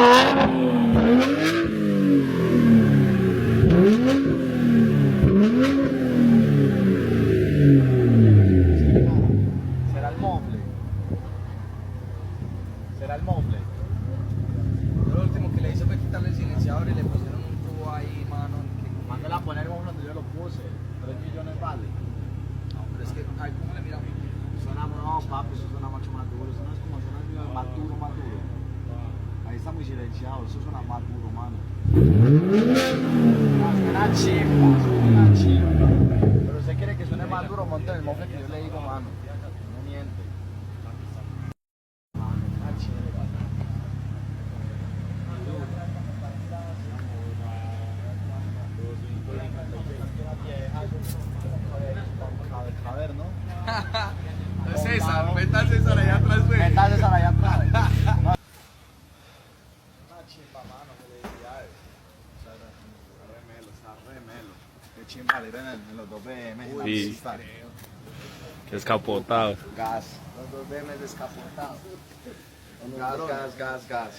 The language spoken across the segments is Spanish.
Será el mofle. Será el mofle. Yo lo último que le hice fue quitarle el silenciador y le pusieron un tubo ahí, mano. Mándala a poner como donde yo lo puse. 3 millones vale. No, pero es que, ay, ¿cómo le miramos? Suena, no, papi, eso suena mucho más duro. Eso no es como suena más duro, más duro. Ahí está muy silenciado, eso suena más duro, mano. Suena chimba, suena chimba. Pero usted quiere que suene más duro, monte el mofle que yo le digo, mano. No miente. Mano, suena chimba. A ver, ¿no? César, meta a César allá atrás, güey. Meta a César allá atrás. Una chimba, mano, felicidades. Está remelo. Qué chimba ir en los 2 BM. En la Sí. pista. Descapotado. Gas. Los 2 BM descapotados. Gas.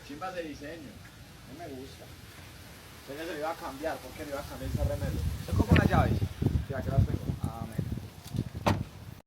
Chimbas de diseño. No me gusta. Entonces se le iba a cambiar. ¿Por qué le iba a cambiar ese remelo? ¿Se compra las llaves? Ya, que las tengo.